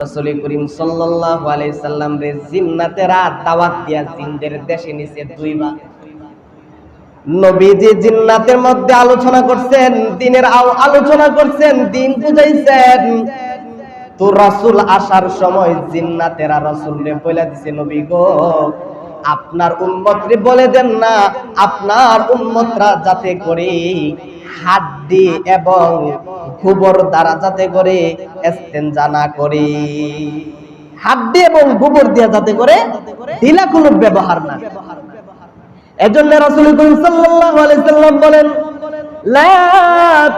রাসূল করিম সাল্লাল্লাহু আলাইহি সাল্লাম রে জিন্নাতেরা দাওয়াত দিয়া জিনদের দেশে নিছে দুইবার। নবীজি জিন্নাতের মধ্যে আলোচনা করছেন, দ্বীনের আলোচনা করছেন, দ্বীন বুঝাইছেন। তো রাসূল আসার সময় জিন্নাতেরা রাসূলকে বলে দিছে, নবী গো আপনার উম্মতরে বলে দেন না, আপনার উম্মতরা যাতে করে হাড্ডি এবং গোবর দ্বারা যাতে করে ইস্তেনজা না করে, হাড্ডি এবং গোবর দিয়ে যাতে করে ঢিলা কুলুপ ব্যবহার না। এজন্য রাসূল করিম সাল্লাল্লাহু আলাইহি সাল্লাম বলেন, লা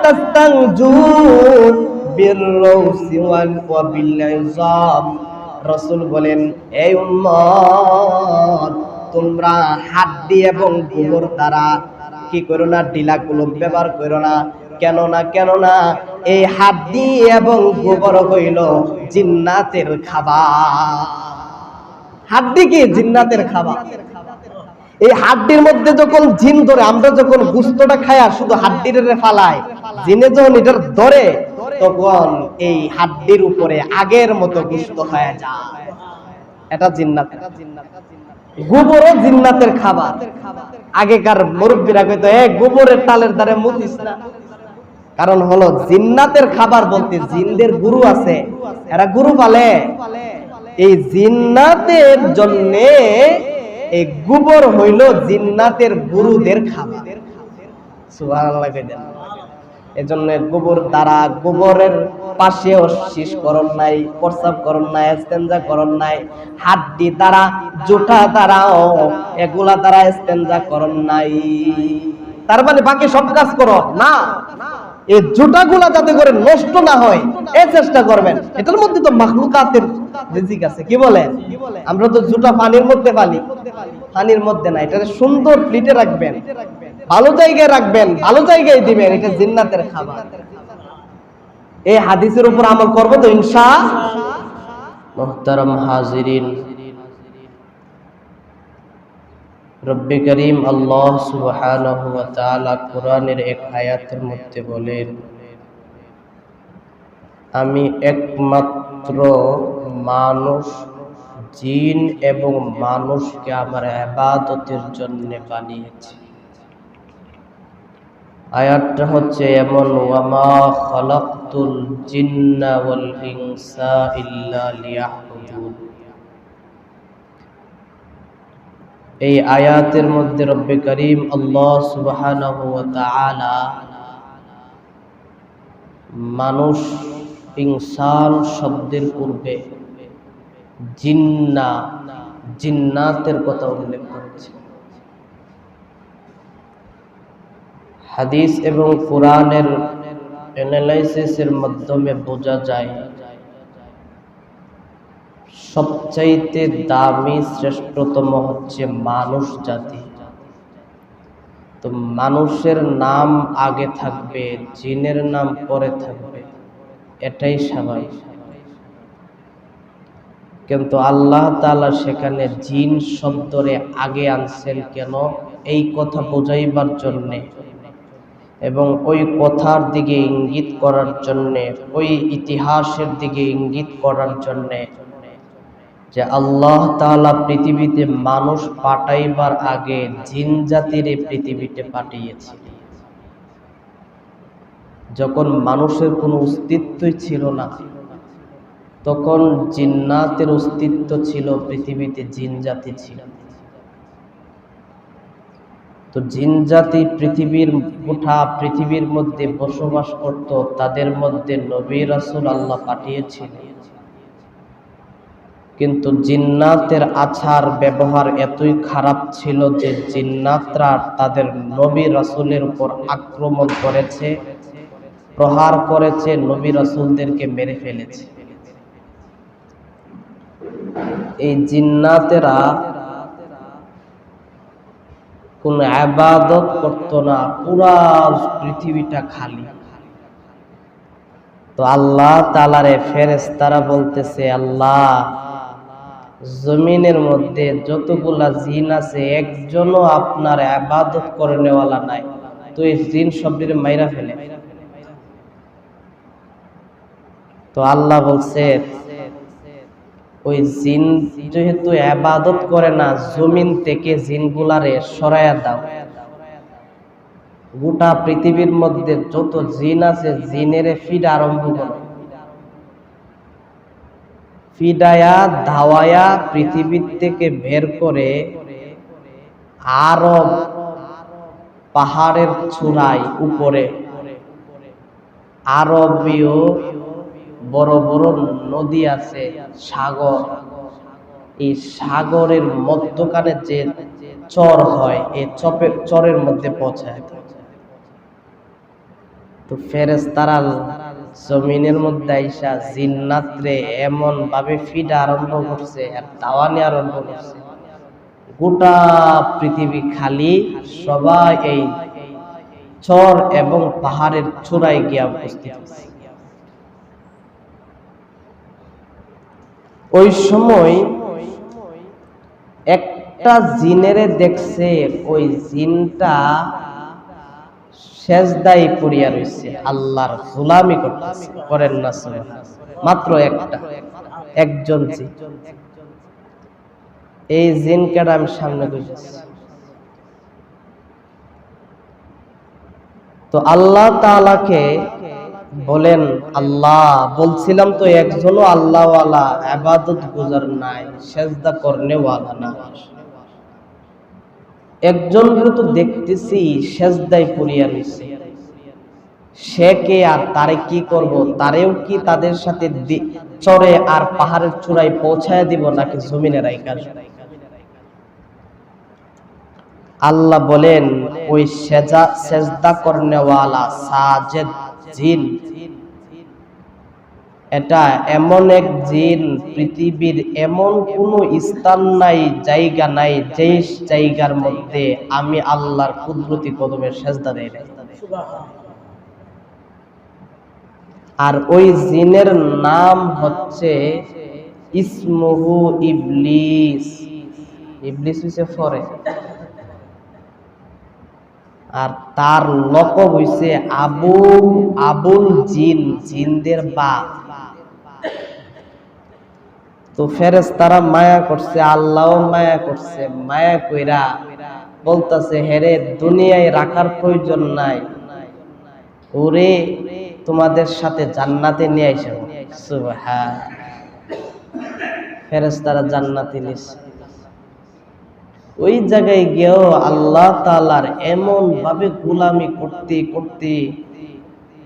তাস্তানজু বিররাউসি ওয়া বিল-ইযাম। রাসূল বলেন, এই উম্মত তোমরা হাড্ডি এবং গোবর দ্বারা কি করো না, ঢিলা কুলুপ ব্যবহার করো না। কেননা এই হাড্ডি এবং গোবর হইল জিন্নাতের খাবার। হাড্ডি কি? জিন্নাতের খাবার। এই হাড্ডির মধ্যে যখন জিন ধরে, আমরা যখন গোশতটা খায়া শুধু হাড্ডির ফালাই, জিনে যখন এটার ধরে তখন এই হাড্ডির উপরে আগের মতো গোশত হয়ে যায়। এটা জিন্নাত। গোবরও জিন্নাতের খাবার। আগেকার মুরব্বীরা কইতো, গোবরের টালের দ্বারে মুতিস না। কারণ হলো জিন্নাতের খাবার বলতে জিনদের গুরু আছে, এরা গুরু পালে। এই জিন্নাতের জন্য এই গোবর হইল জিন্নাতের গুরুদের খাবার। সুবহানাল্লাহ কইতেন। এজন্য গোবর দ্বারা, গোবরের পাশেও শীষ করণ নাই, প্রস্রাব করণ নাই, ইস্তেনজা করণ নাই। হাড্ডি দ্বারা, জুঠা দ্বারাও, এগুলা দ্বারা ইস্তেনজা করণ নাই। তার মানে বাকি সব কাজ করো না, এই জুটাগুলা যাতে করে নষ্ট না হয় এই চেষ্টা করবেন। এটার মধ্যে তো মাখলুকাতের রিজিক আছে। কি বলেন? আমরা তো জুটা পানির মধ্যে পালি, পানির মধ্যে না। এটা সুন্দর প্লেটে রাখবেন, ভালো জায়গায় রাখবেন, ভালো জায়গায় দিবেন। এটা জিন্নাতের খাবার। এই হাদিসের উপর আমল করব তো ইনশাআল্লাহ। মুহতারাম হাজিরিন, রব্বে করিম আল্লাহ সুবহানাহু ওয়া তাআলা কোরআনের এক আয়াতের মধ্যে বলেন, আমি একমাত্র মানুষ, জিন এবং মানুষকে আমার ইবাদতের জন্য বানিয়েছি। আয়াতটা হচ্ছে এমন, ওয়ামা খালাকতুল জিন্না ওয়াল ইনসা ইল্লা লিয়াবুদুন। এই আয়াতের মধ্যে রব্বে করিম আল্লাহ সুবহানাহু ওয়া তাআলা মানুষ, ইনসান শব্দের পূর্বে জিন্নাতের কথা উল্লেখ করেছে। হাদিস এবং কোরআনের অ্যানালাইসিসের মাধ্যমে বোঝা যায় সবচাইতে দামি, শ্রেষ্ঠতম হচ্ছে মানুষ জাতি। তো মানুষের নাম আগে থাকবে, জিনের নাম পরে থাকবে, এটাই স্বাভাবিক। কিন্তু আল্লাহ তাআলা সেখানে জিন শব্দরে আগে আনছেন কেন? এই কথা বোঝাইবার জন্যে এবং ওই কথার দিকে ইঙ্গিত করার জন্যে, ওই ইতিহাসের দিকে ইঙ্গিত করার জন্যে যে আল্লাহ তাআলা পৃথিবীতে মানুষ পাঠাইবার আগে জিন জাতির পৃথিবীতে পাঠিয়েছে। যখন মানুষের কোনো অস্তিত্বই ছিল না, তখন জিন্নাতের অস্তিত্ব ছিল পৃথিবীতে, জিন জাতি ছিল। তো জিন জাতি গোটা পৃথিবীর মধ্যে বসবাস করত, তাদের মধ্যে নবী রাসূল আল্লাহ পাঠিয়েছিলেন। কিন্তু জিন্নাতের আচার ব্যবহার এতই খারাপ ছিল যে জিন্নাতরা তাদের নবী রাসূলের উপর আক্রমণ করেছে, প্রহার করেছে, নবী রাসূলদেরকে মেরে ফেলেছে। এই জিন্নাতেরা কোন ইবাদত করত না, পুরা পৃথিবীটা খালি। তো আল্লাহ তাআলারে ফেরেশতারা বলতেছে, আল্লাহ জমিনের মধ্যে যতগুলা জিন আছে একজনও আপনার ইবাদত করে নেওয়ালা নাই, তো এই জিন সবদের মাইরা ফেলে। তো আল্লাহ বলছে, ওই জিন যেহেতু ইবাদত করে না, জমিন থেকে জিনগুলারে সরাইয়া দাও। গোটা পৃথিবীর মধ্যে যত জিন আছে জিনেরে ফিড আরম্ভ করো, ফিডায়া ধাওয়ায়া পৃথিবীর থেকে বের করে আরব পাহাড়ের চূড়ায় উপরে আরবীয় বড় বড় নদী আছে, সাগর, এই সাগরের মধ্যখানে যে চর হয়, এই চরের মধ্যে পৌঁছায়। তো ফেরেশতারা জমিনের মধ্যে আইসা জিন্নাতরে এমন ভাবে ফিডা আরম্ভ করছে আর দাওয়ানি আরম্ভ করছে, গোটা পৃথিবী খালি সবাই এই চর এবং পাহাড়ের চূড়ায় গিয়া উপস্থিত হয়েছে। ওই সময় একটা জিনেরে দেখছে, ওই জিনটা সেজদায় পড়িয়া রয়েছে, আল্লাহর গোলামি করতেছে, করেন না সুবহানাল্লাহ। মাত্র একজন জিন। এই জিনকে আমি সামনে কইতেছি। তো আল্লাহ তাআলাকে বলেন, আল্লাহ বলছিলাম তো একজনও আল্লাহওয়ালা ইবাদত গুজার নাই, সেজদা করনে ওয়ালা না। একজনকে তো দেখতেছি সেজদায় পড়িয়া রয়েছে, সে কে আর তারে কি করব? তারেও কি তাদের সাথে চরে আর পাহাড়ের চূড়ায় পৌঁছায় দিব নাকি জমিনে রাইখা? আল্লাহ বলেন, ওই সেজদা করনেওয়ালা সাজেদ জিন, এটা এমন এক জিন, পৃথিবীর এমন কোন স্থান নাই, জায়গা নাই, যে জায়গার মধ্যে আমি আল্লাহর কুদরতি কদমে সেজদা দেই না। আর ওই জিনের নাম হচ্ছে ইসমুহু ইবলিস। ইবলিস হইছে ফরে, আর তার লকব হইছে আবুল জিন, জিনদের বাপ। তো ফেরেশতারা মায়া করছে, আল্লাহও মায়া করছে, মায়া কইরা বলতাছে, হেরে দুনিয়ায় রাখার প্রয়োজন নাই, ওরে তোমাদের সাথে জান্নাতে নিয়ে আইসো। সুবহান। ফেরেশতারা জান্নাতে নিছে। ওই জায়গায় গিয়েও আল্লাহ তাআলার এমন ভাবে গোলামি করতে করতে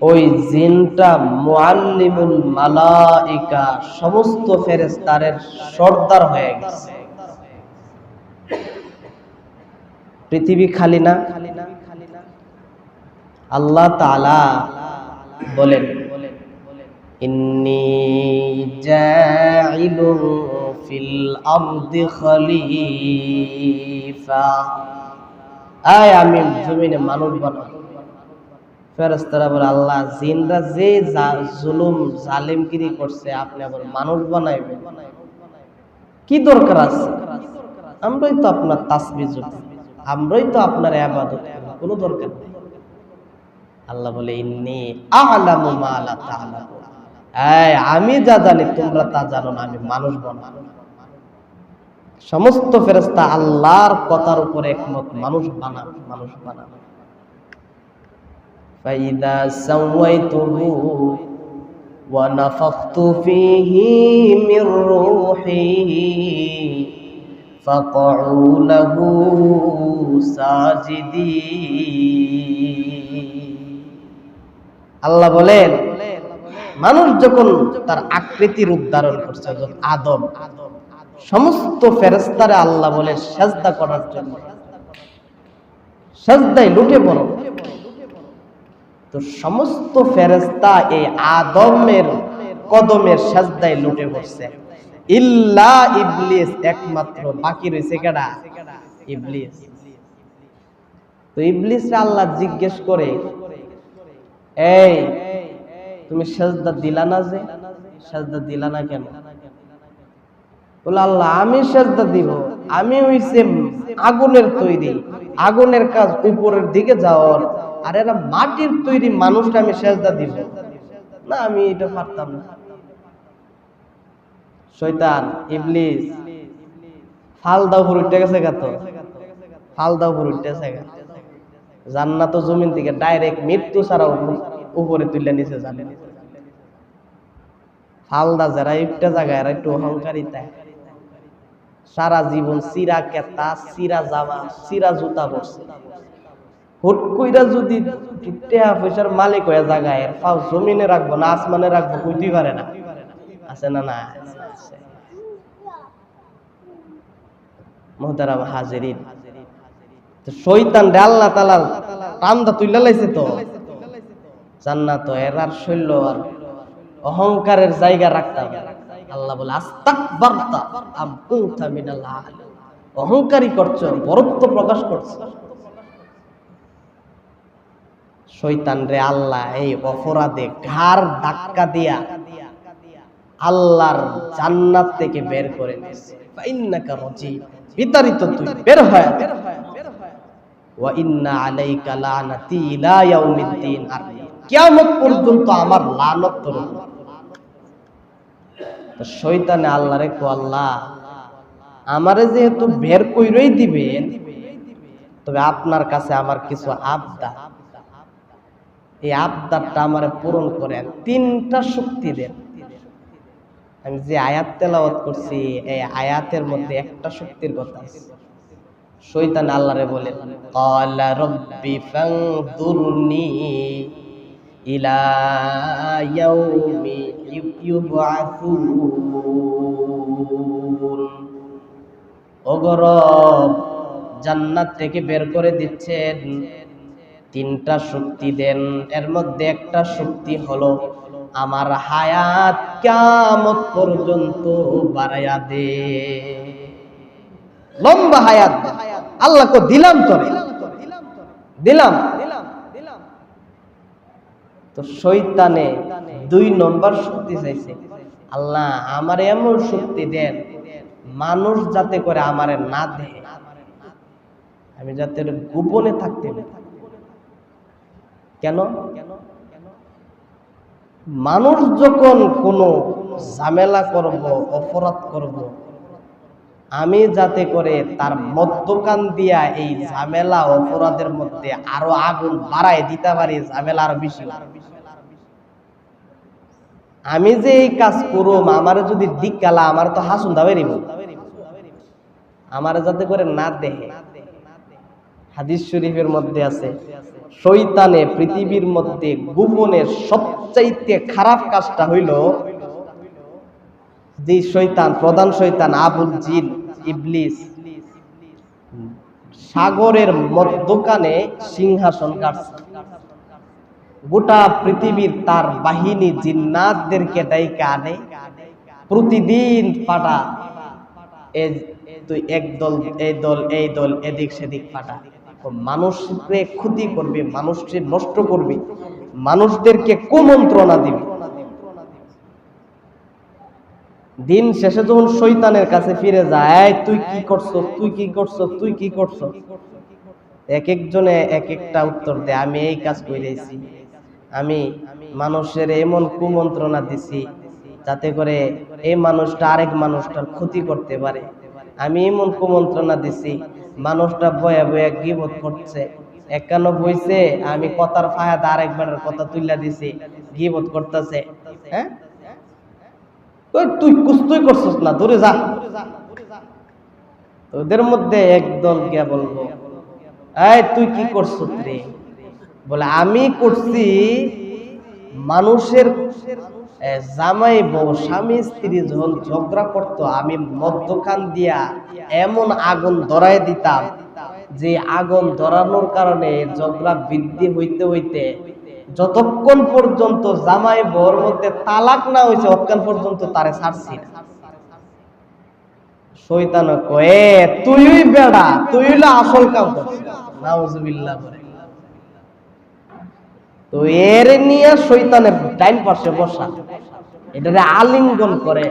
ওই জিনটা মুআল্লিমুল মালাইকা, সমস্ত ফেরেশতাদের সর্দার হয়ে গেছে। পৃথিবী খালি না? আল্লাহ তাআলা বলেন, ইন্নী জাইলুন ফিল আরদি খলিফা, আয় আমি জমিনে মানুষ বানাবো। ফেরেশতারা বলে, আল্লাহ জিনরা যে জুলুম জালিমগিরি করছে, আপনি আবার মানুষ বানাইবেন? কি দরকার আছে? আমরাই তো আপনার তাসবিহ জপি, আমরাই তো আপনার ইবাদত করি, কোনো দরকার নেই। আল্লাহ বলে, ইন্নী আ'লামু মা লা তা'লামুন, আমি যা জানি তোমরা তা জানো না, আমি মানুষ বানাবো। সমস্ত ফেরেশতা আল্লাহর কথার উপর একমত, মানুষ বানাবো, মানুষ বানাবো। ফাইদা সাওয়াইতুহু ওয়া নাফাখতু ফীহি মির রূহি ফাকউ লাহু সাজিদিন। আল্লাহ বলেন, মানুষ যখন তার আকৃতি রূপ ধারণ করছে, আদম, সমস্ত ফেরেশতারে আল্লাহ বলে সেজদা করার জন্য, সেজদায় লুটে পড়ো। তো সমস্ত ফেরেশতা এই আদমের কদমের সেজদায় লুটে পড়ছে, ইল্লা ইবলিস, একমাত্র বাকি রয়েছে কেডা? ইবলিস। তো ইবলিসকে আল্লাহ জিজ্ঞেস করে, এই তুমি সেজদা দিলা না, যে সেজদা দিলা না কেন? বলে, আল্লাহ আমি সেজদা দিব, আমি হইছে আগুনের তৈরি, আগুনের কাজ উপরের দিকে যাওয়ার, আর এরা মাটির তৈরি মানুষটা আমি সেজদা দিব না, আমি এটা পারতাম না। শয়তান ইবলিস ফালদাও উপর উঠে গেছে গা, তো ফালদাও উপর উঠে গেছে গা। জান্নাত ও জমিন থেকে ডাইরেক্ট মৃত্যু ছাড়া উপরে তুলে নিচে যাবে। ফালদা যারা একটা জায়গায় এরা একটু অহংকারী, তাই সারা জীবন চিরা কেতা, চিরা জামা, চিরা জুতা পরছে। হুট কইরা যদি টাকা পয়সার মালিক হয়ে জায়গায় এর পাও জমিনে রাখবো না আসমানে রাখবো, কইতেই পারে না। আছে না? না মুহতারাম হাজিরিন, তো শয়তান রে আল্লাহ তাআলা টামদা তুইলা লাইছে, তো জান্নাত এর আর শৈল আর অহংকারের জায়গা রাখতাম। আল্লাহ বলে আস্তাকবারতা আম কুনতা মিনাল আলী, অহংকারী করছো, বরত্ব প্রকাশ করছো। শয়তান রে আল্লাহ এই অপরাধে ঘাড় ধাক্কা দিয়া আল্লাহর জান্নাত থেকে বের করে দিয়েছে। ফাইন্নাকা রাজিম, বিতাড়িত, তুই বের হয়ে। ওয়া ইন্না আলাইকা লানাতি ইলা ইয়াউমিদ্দিন, আর কিয়ামত পর্যন্ত আমার লানত তোর উপর। তো শয়তানে আল্লাহরে কো, আল্লাহ আমারে যেহেতু বের কইরই দিবেন, তবে আপনার কাছে আমার কিছু আবদার, এই আবদারটা আমারে পূরণ করেন, 3টা শক্তি দেন। আমি যে আয়াত তেলাওয়াত করছি এই আয়াতের মধ্যে একটা শক্তির কথা আছে। শয়তান আল্লাহরে বলে, ক্বালা রাব্বি ফানযুরনি ইলা ইয়াউমি ইউবআসুন, ওগো রব জান্নাত থেকে বের করে দিচ্ছেন, 3টা শক্তি দেন। এর মধ্যে একটা শক্তি হলো আমার হায়াত কিয়ামত পর্যন্ত বাড়ায়া দে, লম্বা হায়াত দে। আল্লাহ কো দিলাম, তোরে দিলাম। তো শয়তানে 2 নম্বর শক্তি চাইছে, আল্লাহ আমার এমন শক্তি দেন মানুষ যাতে করে আমারে না দেখে, আমি যাতে গোপনে থাকতে পারি। কেন? মানুষ যখন কোনো ঝামেলা করব, অপরাধ করব, আমি যাতে করে তার মধ্যকান দিয়া এই ঝামেলা অপরাধের মধ্যে আরো আগুন বাড়ায় দিতে পারি, ঝামেলা আরো বেশি। আমি যে এই কাজ করুম, আমার যদি দিককালা আমার তো হাসুন দাবেরিব, আমার যাতে করে না দেখে। হাদিস শরীফের মধ্যে আছে, শয়তানে পৃথিবীর মধ্যে গোপনের সবচাইতে খারাপ কাজটা হইল, যে শয়তান, প্রধান শয়তান আবুল জিন ইবলিস সাগরের মধ্যখানে সিংহাসন কাটছে। গোটা পৃথিবীর তার বাহিনী জিন্নাতদেরকে ডাইকে আনে, প্রতিদিন পাঠা, তুই একদল এই দল এই দল এদিক সেদিক পাঠা, মানুষকে ক্ষতি করবে, মানুষকে নষ্ট করবে, মানুষদেরকে কুমন্ত্রণা দিবে। দিন শেষে যখন শয়তানের কাছে ফিরে যায়, তুই কি করছো, তুই কি করছো, তুই কি করছো, এক একজনে এক একটা উত্তর দেয়, আমি এই কাজ করেছি, আমি মানুষের এমন কুমন্ত্রণা দিছি যাতে করে এই মানুষটা আরেক মানুষটার ক্ষতি করতে পারে, আমি এমন কুমন্ত্রণা দিছি মানুষটা বয়া বয়া গীবত করছে, একানো বইছে, আমি কথার ফায়াদা আরেকবারের কথা তুইলা দিছি, গীবত করতেছে। হ্যাঁ, তুই কুস্তুই করছিস না, দূরে যা। ওদের মধ্যে একদল গিয়া বলবো, এই তুই কি করছিস রে? বলে আমি করছি, মানুষের জামাই বউ স্বামী স্ত্রী যখন ঝগড়া করতো, আমি মধ্যখান দিয়া এমন আগুন ধরাই দিতাম যে আগুন ধরানোর কারণে ঝগড়া বৃদ্ধি হইতে হইতে যতক্ষণ পর্যন্ত জামাই বউর মধ্যে তালাক না হয়েছে ততক্ষণ পর্যন্ত তারে ছাড়ছি না। শয়তান কয়ে, তুই বেড়া, তুই হইলো আসল কাম করছিস, নাউজুবিল্লাহ বলে। তো এর নিয়ে শয়তানের ডাইন পাশে বসা, এটারে আলিঙ্গন করে।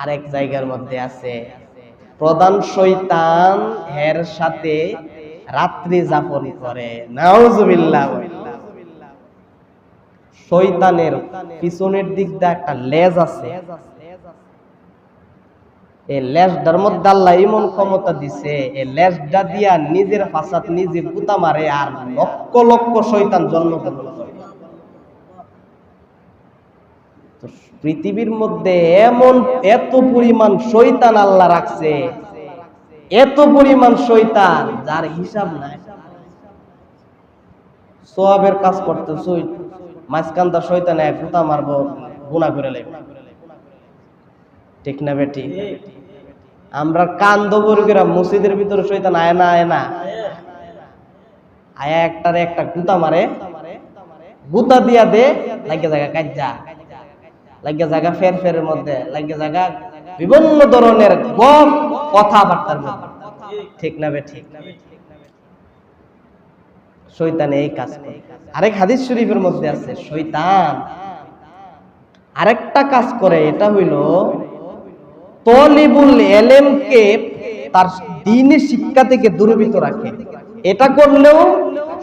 আরেক জায়গার মধ্যে আছে, প্রধান শয়তান এর সাথে রাত্রি যাপন করে, নাউজুবিল্লাহ। শয়তানের পিছনের দিক দিয়ে একটা লেজ আছে, এই লেজটার মধ্যে আল্লাহ এমন ক্ষমতা দিছে, এই লেজটা দিয়া নিজের ফাসাদ নিজে গুতা মারে আর লক্ষ লক্ষ শয়তান জন্মগ্রহণ করে। পৃথিবীর মধ্যে এত পরিমাণ শয়তান আল্লাহ রাখছে, এত পরিমাণ শয়তান যার হিসাব নাই। সওয়াবের কাজ করতেছ, মাঝখানটা শয়তান এক গুতা মারবো, গুনাহ করে লাগবে, ঠিক না বেটি? আমরা কান দবরগেরা মসজিদের ভিতরে শয়তান আয় না আয়া একটারে একটা গুতা মারে, গুতা দিয়া দে লাগে জায়গা কাজ্জা, লাগে জায়গা ফেরের মধ্যে, লাগে জায়গা বিভিন্ন ধরনের গপ কথাবার্তার মধ্যে, ঠিক না বেটি? শয়তান এই কাজ করে। আরেক হাদিস শরীফের মধ্যে আছে শয়তান আরেকটা কাজ করে, এটা হইল তলিবুল ইলমকে তার দ্বীনি শিক্ষা থেকে দূরীভূত রাখে। এটা করলেও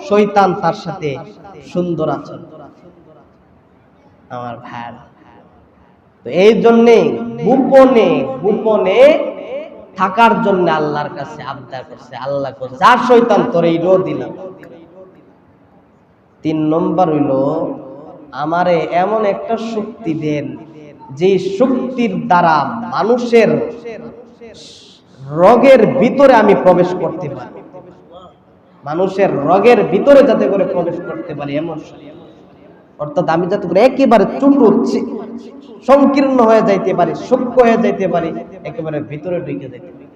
শয়তান তার সাথে সুন্দর আচরণ। আমার ভাই, তো এই জন্যে গোপনে থাকার জন্য আল্লাহর কাছে আবদার করছে, আল্লাহ যা শয়তান তোরে ইরো দিলাম। 3 নম্বর হইল আমারে এমন একটা শক্তি দেন যে শক্তির দ্বারা মানুষের রগের ভিতরে আমি প্রবেশ করতে পারি, মানুষের রগের ভিতরে যাতে করে প্রবেশ করতে পারি এমন, অর্থাৎ আমি যাতে করে একেবারে ছোট সংকীর্ণ হয়ে যাইতে পারি, সূক্ষ্ম হয়ে যাইতে পারি, একেবারে ভিতরে ঢুকে যাইতে পারি।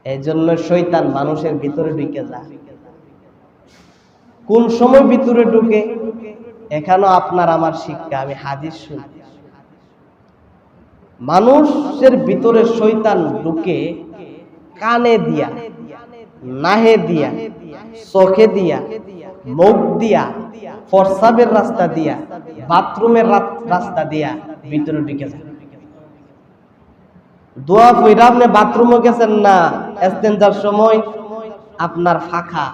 এই জন্য শয়তান মানুষের ভিতরে ঢুকে যায়। কোন সময় ভিতরে ঢুকে এখানেও আপনার আমার শিক্ষা। আমি হাদিস শুনি, মানুষের ভিতরে শয়তান ঢুকে কানে দিয়া, নাহে দিয়া, চোখে দিয়া, মুখ দিয়া, প্রস্রাবের রাস্তা দিয়া, বাথরুমের রাস্তা দিয়া ভিতরে ঢুকে যায়। দোয়া পড়া আপনি বাথরুমে গেছেন না, ইস্তেঞ্জার সময় আপনার ফাঁকা,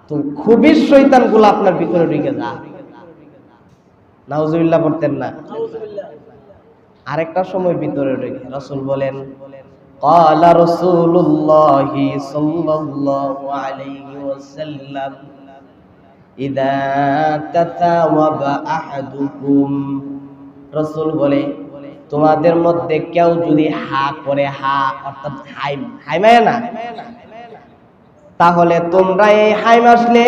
তো খুবই শয়তান গুলো আপনার ভিতরে ঢুকে যায়। নাউজুবিল্লাহ পড়তেন না? আরেকটা সময় ভিতরে ঢুকে। রাসূল বলেন, ক্বালা রাসূলুল্লাহ সাল্লাল্লাহু আলাইহি ওয়াসাল্লাম, ইযা তাতাওয়াবা আহাদুকুম, রাসূল বলে তোমাদের মধ্যে কেউ যদি হা করে, হা অর্থাৎ হাইমায় না, তাহলে তোমরা এই হাইম আসলে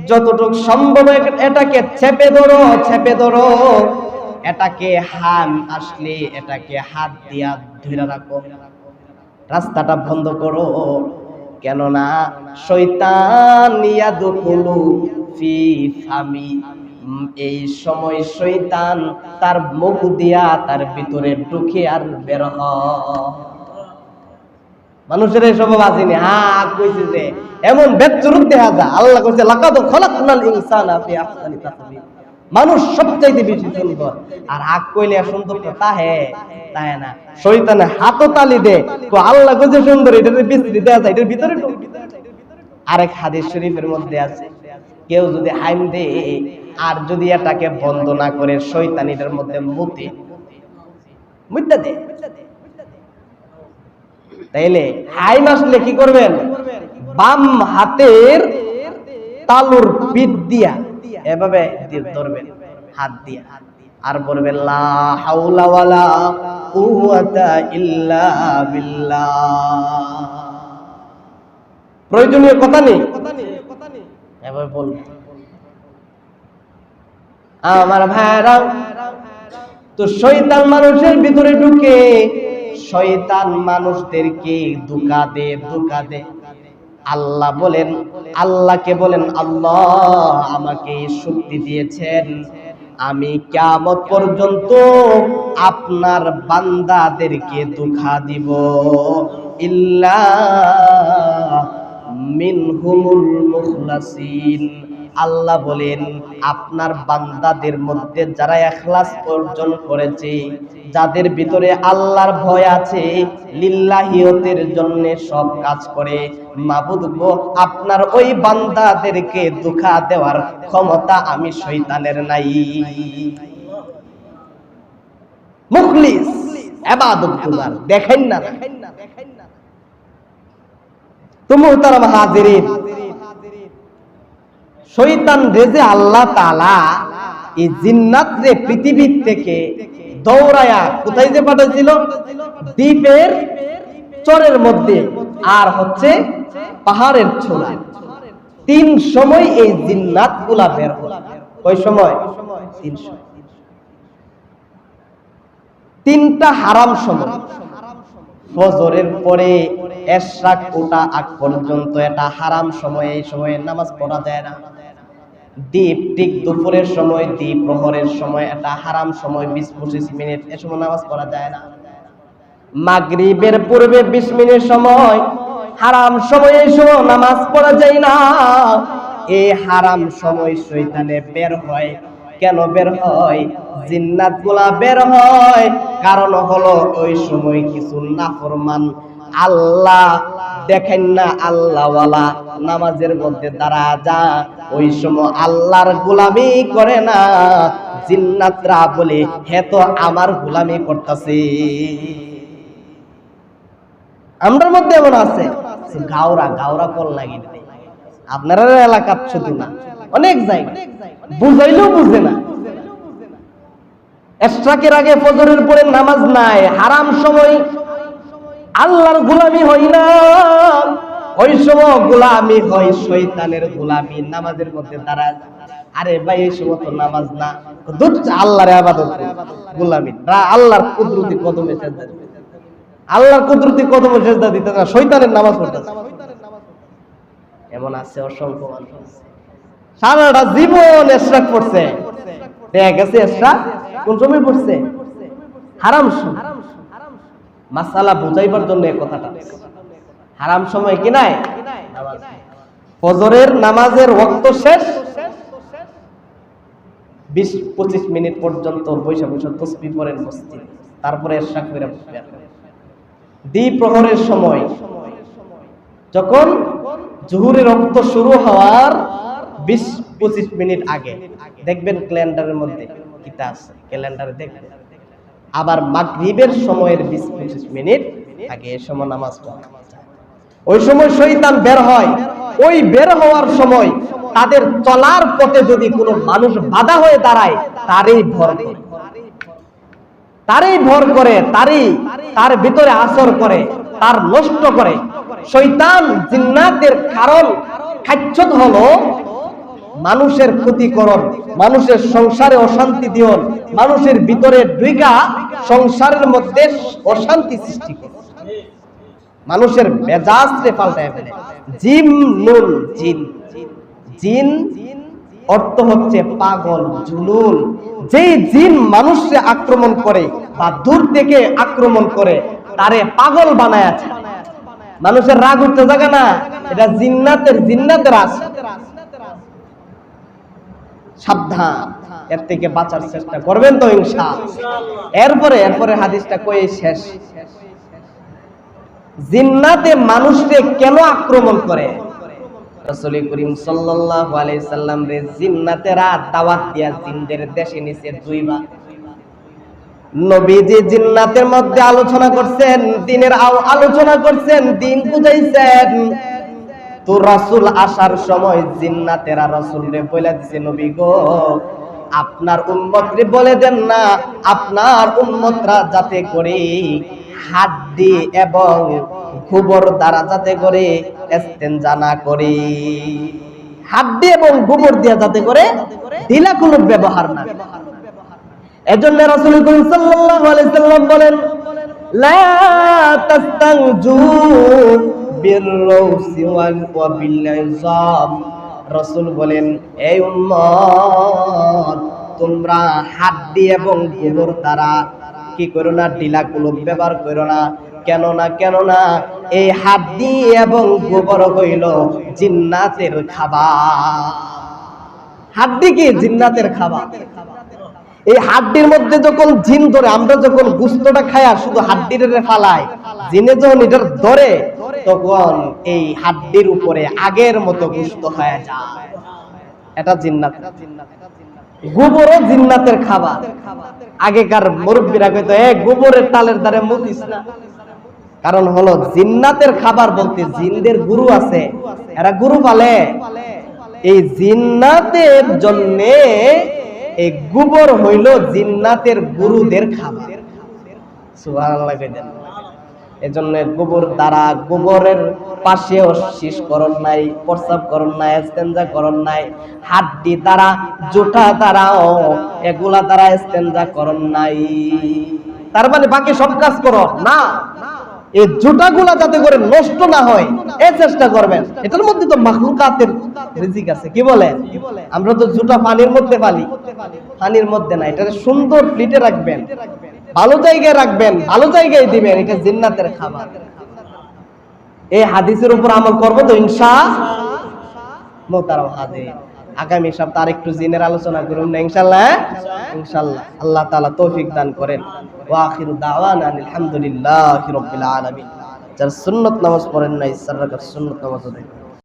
যতটুকু সম্ভব এটাকে চেপে ধরো, এটাকে হাম আসলে এটাকে হাত দিয়া ধরে রাখো, রাস্তাটা বন্ধ করো, কেননা শয়তান ইয়াদখুলু ফি ফামি, এই সময় শয়তান তার মুখ দিয়া তার ভিতরে ঢুকে আর বের হয়। মানুষের এই স্বভাব আসেনি। কইছে যে এমন বেচরুপ দেখা যায়, আল্লাহ কইছে লাকাদ খলাকনাল ইনসানা ফি আহসানি তাকওয়িম, মানুষ সবচাইতে বেশি সুন্দর। আর হাক কইলে সুন্দরটা তাহে না, শয়তানে হাতও তালি দে, তো আল্লাহ কইছে সুন্দর, এটার বিস্তৃতি দেয়া যায়, এটার ভিতরে। আরেক হাদিস শরীফের মধ্যে আছে, কেউ যদি হাইম দে আর যদি এটাকে বন্ধ না করে শয়তান এটার মধ্যে মুইতা দে, তাইলে হাইম আসলে কি করবেন? বাম হাতের তালুর পিঠ দিয়া এভাবে ধরবেন, হাত দিয়া, আর বলবেন লা হাওলা ওয়ালা কুওয়াতা ইল্লা বিল্লাহ। প্রয়োজনীয় কথা নেই, এভাবে বলবেন। আমার ভাইরা, তো শয়তান মানুষের ভিতরে ঢুকে, শয়তান মানুষদেরকে ধোঁকা দে। আল্লাহকে বলেন, আল্লাহ আমাকে শক্তি দিয়েছেন, আমি কিয়ামত পর্যন্ত আপনার বান্দাদেরকে ধোঁকা দিব, ইল্লা মিনহুমুল মুখলাসিন, আল্লাহ বলেন আপনার বান্দাদের মধ্যে যারা ইখলাস অর্জন করেছে, যাদের ভিতরে আল্লাহর ভয় আছে, লিল্লাহিয়তের জন্য সব কাজ করে, মাবুদ গো আপনার ওই বান্দাদেরকে ধোঁকা দেওয়ার ক্ষমতা আমি শয়তানের নাই। মুখলিস ইবাদতগুজার দেখেন না। তো মুহতারাম হাজিরিন, শয়তান রেজে আল্লাহ তাআলা এই জিন্নাত রে পৃথিবীর থেকে দৌড়ায়া কোথায় যে পাঠাইছিল? দ্বীপের চরের মধ্যে আর হচ্ছে পাহাড়ের চূড়ায়। 3 সময় এই জিন্নাত গুলা বের হলো। কয় সময়? 3 সময়। 3টা হারাম সময়। ফজরের পরে ইশরাক ওঠা আগ পর্যন্ত এটা হারাম সময়, এই সময়ে নামাজ পড়া যায় না। দ্বীপ ঠিক দুপুরের সময়, দ্বীপ প্রহরের সময় এটা হারাম সময়, 20-25 মিনিট, এই সময় নামাজ পড়া যায় না। মাগরিবের পূর্বে 20 মিনিট সময় হারাম সময়, এই সময় নামাজ পড়া যায় না। এই হারাম সময় শয়তানে বের হয়। কেন বের হয়? জিন্নাতগুলা বের হয় কারণ হলো ওই সময় কিছু নাফরমান আল্লাহ দেখেন না, আল্লাহওয়ালা নামাজের মধ্যে দাঁড়া যা, ওই সময় আল্লাহর গোলামি করে না। জিন্নাতরা বলে হে তো আমার গোলামি করতেছে। আমরার মধ্যে এমন আছে গাওরা কল লাগি, আপনারা এলাকার শুধু না, অনেক জায়গা বুঝাইলেও বুঝে না। ইশরাকের আগে ফজরের পরে নামাজ নাই, হারাম সময় আল্লাহর গোলামি হয় না, ওই সময় গোলামি হয় শয়তানের গোলামি। নামাজের মধ্যে দাঁড়ায়, আরে ভাই এই সময় তো নামাজ না, আল্লাহর ইবাদত গোলামি, আল্লাহর কুদরতি কদমে সেজদা দিতে, আল্লাহর কুদরতি কদমে সেজদা দিতে না, শয়তানের নামাজ পড়তেছে। এমন আছে অসংখ্য মানুষ, সারাটা জীবন ইশরাক করছে, দেখা গেছে ইশরাক কোন সময় পড়ছে? হারাম সময়। মাসালা বুঝাইবার জন্য এই কথাটা, হারাম সময় কি নাই? ফজরের নামাজের ওয়াক্ত শেষ, 20-25 মিনিট পর্যন্ত বৈশা বৈশা তাসবিহ পড়েন মসজিদে, তারপরে ইশরাক করে দ্বীপ প্রহরের সময় যখন জোহরের ওয়াক্ত শুরু হওয়ার 20-25 মিনিট আগে দেখবেন ক্যালেন্ডারের মধ্যে কিতা আছে, ক্যালেন্ডারে দেখবেন। আবার মাগরিবের সময়ের 20-25 মিনিট আগে এই সময় নামাজ পড়া, ওই সময় শয়তান বের হয়। ওই বের হওয়ার সময় তাদের চলার পথে যদি কোনো মানুষ বাধা হয়ে দাঁড়ায়, তারই ভর করে, তার ভিতরে আসর করে, তার নষ্ট করে। শয়তান জিন্নাতের কারণ খাচ্ছত হলো মানুষের ক্ষতিকরণ, মানুষের সংসারে অশান্তি দিয়ন, মানুষের ভিতরে ঢুইকা সংসারের মধ্যে অশান্তি সৃষ্টি করে, মানুষের মেজাজকে পাল্টায় ফেলে। জিন অর্থ হচ্ছে পাগল, জুনুন। যেই জিন মানুষকে আক্রমণ করে বা দূর থেকে আক্রমণ করে, তারে পাগল বানায় আছে। মানুষের রাগ উঠতে জায়গা না, এটা জিন্নাতের আছে। সাবধান, এর থেকে বাঁচার চেষ্টা করবেন তো ইনশাআল্লাহ। এরপরে হাদিসটা কয়ে শেষ। জিন্নাতে মানুষকে কেন আক্রমণ করে? রাসূল করিম সাল্লাল্লাহু আলাইহি সাল্লাম রে জিন্নাতেরা দাওয়াত দিয়া জিনদের দেশে নিছে 2 বার। নবীজি জিন্নাতের মধ্যে আলোচনা করছেন, দ্বীনের আলোচনা করছেন, দ্বীন বুঝাইছেন। তো রাসূল আসার সময় জিন্নাতেরা রাসূলরে বলে দিছে, নবী গো আপনার উম্মতরে বলে দেন না, আপনার উম্মতরা যাতে করে হাড্ডি এবং গোবর দ্বারা যাতে করে ইস্তেনজা না করে, হাড্ডি এবং গোবর দিয়ে যাতে করে ঢিলা কোনো ব্যবহার না। এজন্য রাসূল সাল্লাল্লাহু আলাইহি সাল্লাম বলেন, লা তাস্তানজু বিররাউসি ওয়া বিল-ইযাম। রাসূল বলেন, এই উম্মত তোমরা হাড্ডি এবং গোবর দ্বারা কি করো না, ঢিলা কুলুপ ব্যবহার করো না। কেন না এই হাড্ডি এবং গোবর হইল জিন্নাতের খাবার। হাড্ডি কি? জিন্নাতের খাবার। এই হাড্ডির মধ্যে যখন জিন ধরে, আমরা যখন গোশতটা খাই আর শুধু হাড্ডির ফালাই, জিনে যখন এটার ধরে, তখন এই হাড্ডির উপরে আগের মতো গোশত হয়ে যায়। এটা জিন্নাত। গোবরও জিন্নাতের খাবার। আগেকার মুরব্বীরা কইতো, গোবরের তালের দ্বারে মুতিস না। কারণ হলো জিন্নাতের খাবার বলতে জিনদের গুরু আছে, এরা গুরু পালে। এই জিন্নাতের জন্য এই গোবর হইল জিন্নাতের গুরুদের খাবার। সুবহানাল্লাহ কইতেন। এজন্য গোবর দ্বারা, গোবরের পাশেও শীষ করণ নাই, প্রস্রাব করণ নাই, ইস্তেঞ্জা করণ নাই। হাড্ডি দ্বারা, জুটা দ্বারাও, এগুলা দ্বারা ইস্তেঞ্জা করণ নাই। তার মানে বাকি সব কাজ করো না, এই জুটাগুলা যাতে করে নষ্ট না হয় এই চেষ্টা করবেন। এটার মধ্যে তো মাখলুকাতের রিজিক আছে। কি বলে? আমরা তো জুটা পানির মধ্যে পালি, পানির মধ্যে না। এটা সুন্দর প্লেটে রাখবেন, ভালো জায়গায় রাখবেন, ভালো জায়গায় দিবেন। এটা জিন্নাতের খাবার। এই হাদিসের উপর আমল করবো তো ইনশাআল্লাহ। হাজির আগামী সপ্তাহে আরেকটু জিনের আলোচনা করুন না ইনশাআল্লাহ। ইনশাআল্লাহ আল্লাহ তাআলা তৌফিক দান করেন। ওয়া আখিরু দাওয়ানা আলহামদুলিল্লাহি রাব্বিল আলামিন। যারা সুন্নাত নামাজ পড়েন নাই, সাররাকাত সুন্নাত নামাজ পড়েন।